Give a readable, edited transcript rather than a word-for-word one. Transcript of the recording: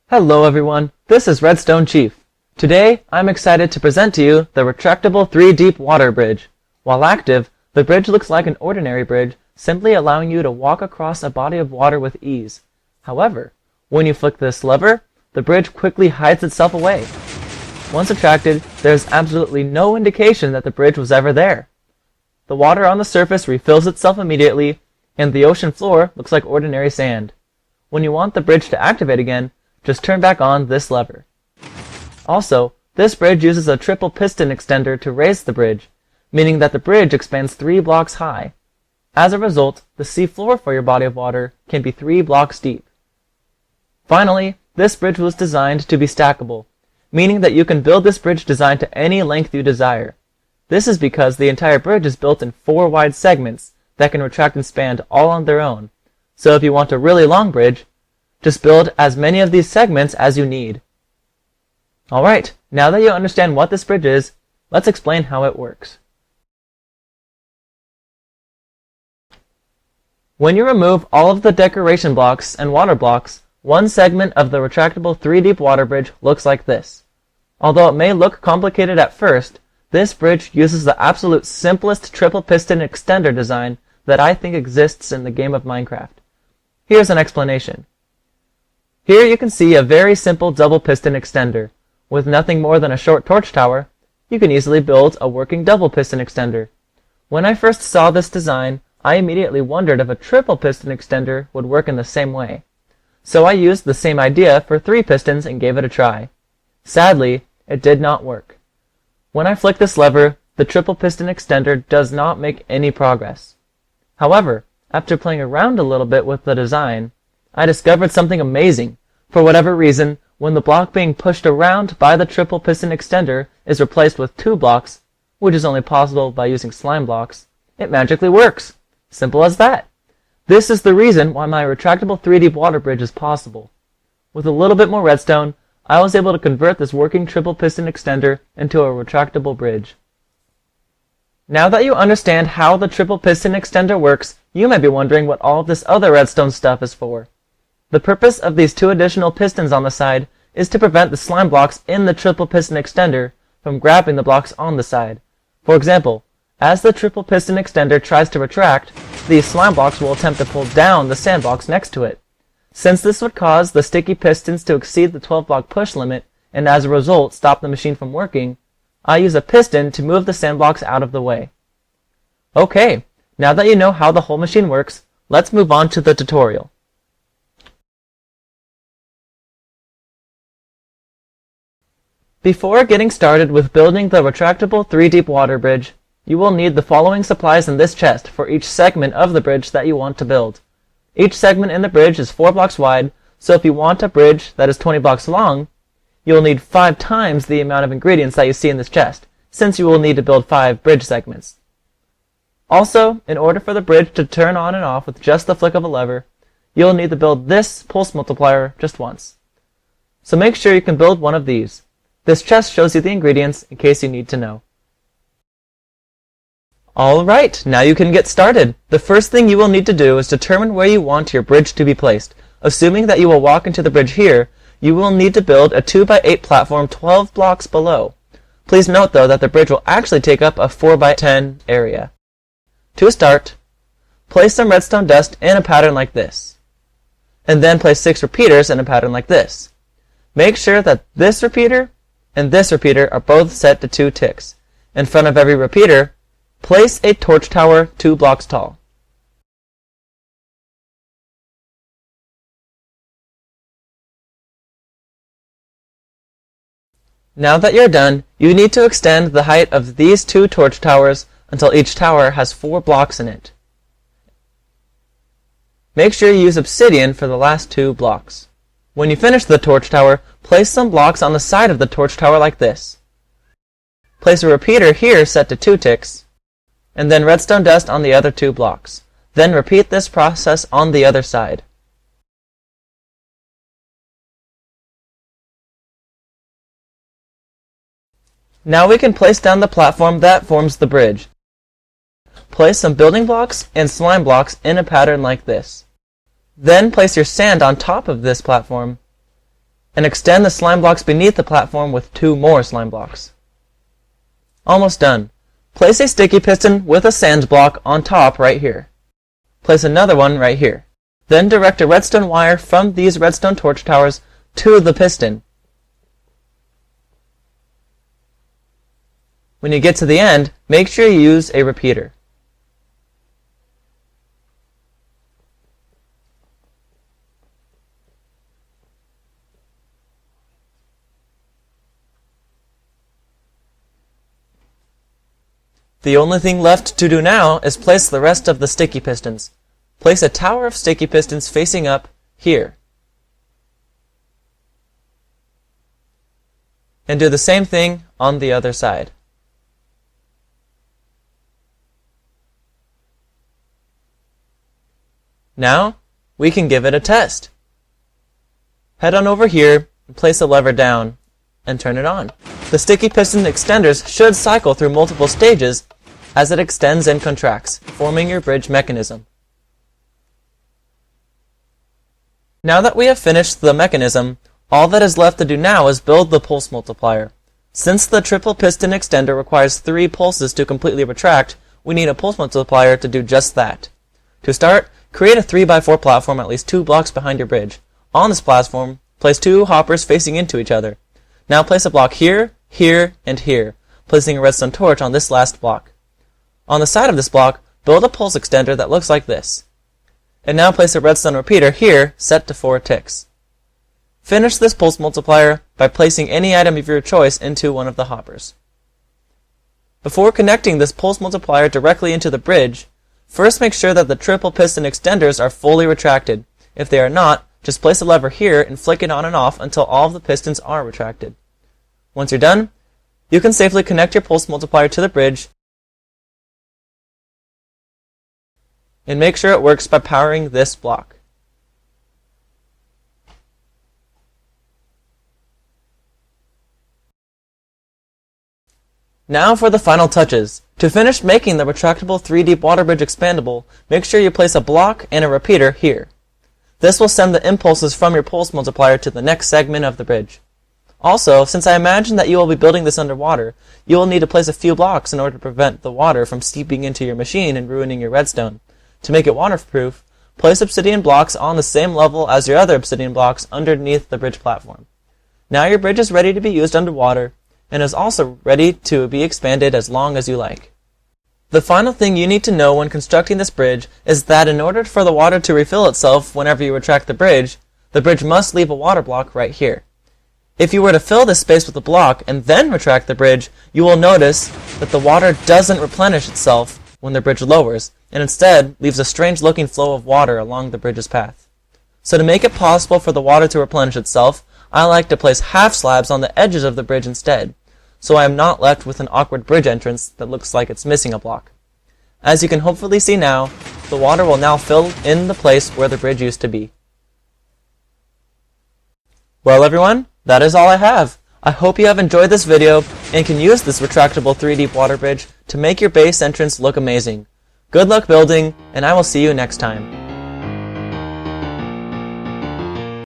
Hello everyone, this is Redstone Chief. Today, I'm excited to present to you the retractable 3-deep water bridge. While active, the bridge looks like an ordinary bridge, simply allowing you to walk across a body of water with ease. However, when you flick this lever, the bridge quickly hides itself away. Once retracted, there is absolutely no indication that the bridge was ever there. The water on the surface refills itself immediately, and the ocean floor looks like ordinary sand. When you want the bridge to activate again, just turn back on this lever. Also, this bridge uses a triple piston extender to raise the bridge, meaning that the bridge expands 3 blocks high. As a result, the sea floor for your body of water can be 3 blocks deep. Finally, this bridge was designed to be stackable, meaning that you can build this bridge design to any length you desire. This is because the entire bridge is built in 4 wide segments that can retract and span all on their own. So if you want a really long bridge, just build as many of these segments as you need. Alright, now that you understand what this bridge is, let's explain how it works. When you remove all of the decoration blocks and water blocks, one segment of the retractable 3-deep water bridge looks like this. Although it may look complicated at first, this bridge uses the absolute simplest triple piston extender design that I think exists in the game of Minecraft. Here's an explanation. Here you can see a very simple double piston extender. With nothing more than a short torch tower, you can easily build a working double piston extender. When I first saw this design, I immediately wondered if a triple piston extender would work in the same way. So I used the same idea for 3 pistons and gave it a try. Sadly, it did not work. When I flick this lever, the triple piston extender does not make any progress. However, after playing around a little bit with the design, I discovered something amazing. For whatever reason, when the block being pushed around by the triple piston extender is replaced with 2 blocks, which is only possible by using slime blocks, it magically works. Simple as that. This is the reason why my retractable 3-deep water bridge is possible. With a little bit more redstone, I was able to convert this working triple piston extender into a retractable bridge. Now that you understand how the triple piston extender works, you might be wondering what all of this other redstone stuff is for. The purpose of these 2 additional pistons on the side is to prevent the slime blocks in the triple piston extender from grabbing the blocks on the side. For example, as the triple piston extender tries to retract, these slime blocks will attempt to pull down the sand blocks next to it. Since this would cause the sticky pistons to exceed the 12-block push limit and as a result stop the machine from working, I use a piston to move the sand blocks out of the way. Okay, now that you know how the whole machine works, let's move on to the tutorial. Before getting started with building the retractable 3-deep water bridge, you will need the following supplies in this chest for each segment of the bridge that you want to build. Each segment in the bridge is 4 blocks wide, so if you want a bridge that is 20 blocks long, you will need 5 times the amount of ingredients that you see in this chest, since you will need to build 5 bridge segments. Also, in order for the bridge to turn on and off with just the flick of a lever, you'll need to build this pulse multiplier just once. So make sure you can build one of these. This chest shows you the ingredients in case you need to know. Alright, now you can get started. The first thing you will need to do is determine where you want your bridge to be placed. Assuming that you will walk into the bridge here, you will need to build a 2x8 platform 12 blocks below. Please note though that the bridge will actually take up a 4x10 area. To start, place some redstone dust in a pattern like this. And then place 6 repeaters in a pattern like this. Make sure that this repeater and this repeater are both set to 2 ticks. In front of every repeater, place a torch tower 2 blocks tall. Now that you're done, you need to extend the height of these 2 torch towers until each tower has 4 blocks in it. Make sure you use obsidian for the last 2 blocks. When you finish the torch tower, place some blocks on the side of the torch tower like this. Place a repeater here set to 2 ticks, and then redstone dust on the other 2 blocks. Then repeat this process on the other side. Now we can place down the platform that forms the bridge. Place some building blocks and slime blocks in a pattern like this. Then place your sand on top of this platform and extend the slime blocks beneath the platform with 2 more slime blocks. Almost done. Place a sticky piston with a sand block on top right here. Place another one right here. Then direct a redstone wire from these redstone torch towers to the piston. When you get to the end, make sure you use a repeater. The only thing left to do now is place the rest of the sticky pistons. Place a tower of sticky pistons facing up here. And do the same thing on the other side. Now, we can give it a test. Head on over here and place a lever down and turn it on. The sticky piston extenders should cycle through multiple stages as it extends and contracts, forming your bridge mechanism. Now that we have finished the mechanism, all that is left to do now is build the pulse multiplier. Since the triple piston extender requires 3 pulses to completely retract, we need a pulse multiplier to do just that. To start, create a 3x4 platform at least 2 blocks behind your bridge. On this platform, place 2 hoppers facing into each other. Now place a block here, here, and here, placing a redstone torch on this last block. On the side of this block, build a pulse extender that looks like this. And now place a redstone repeater here, set to 4 ticks. Finish this pulse multiplier by placing any item of your choice into one of the hoppers. Before connecting this pulse multiplier directly into the bridge, first make sure that the triple piston extenders are fully retracted. If they are not, just place a lever here and flick it on and off until all of the pistons are retracted. Once you're done, you can safely connect your pulse multiplier to the bridge and make sure it works by powering this block. Now for the final touches. To finish making the retractable 3D water bridge expandable, make sure you place a block and a repeater here. This will send the impulses from your pulse multiplier to the next segment of the bridge. Also, since I imagine that you will be building this underwater, you will need to place a few blocks in order to prevent the water from seeping into your machine and ruining your redstone. To make it waterproof, place obsidian blocks on the same level as your other obsidian blocks underneath the bridge platform. Now your bridge is ready to be used underwater, and is also ready to be expanded as long as you like. The final thing you need to know when constructing this bridge is that in order for the water to refill itself whenever you retract the bridge must leave a water block right here. If you were to fill this space with a block and then retract the bridge, you will notice that the water doesn't replenish itself when the bridge lowers, and instead leaves a strange looking flow of water along the bridge's path. So to make it possible for the water to replenish itself, I like to place half slabs on the edges of the bridge instead, so I am not left with an awkward bridge entrance that looks like it's missing a block. As you can hopefully see now, the water will now fill in the place where the bridge used to be. Well everyone, that is all I have. I hope you have enjoyed this video and can use this retractable 3D water bridge to make your base entrance look amazing. Good luck building, and I will see you next time.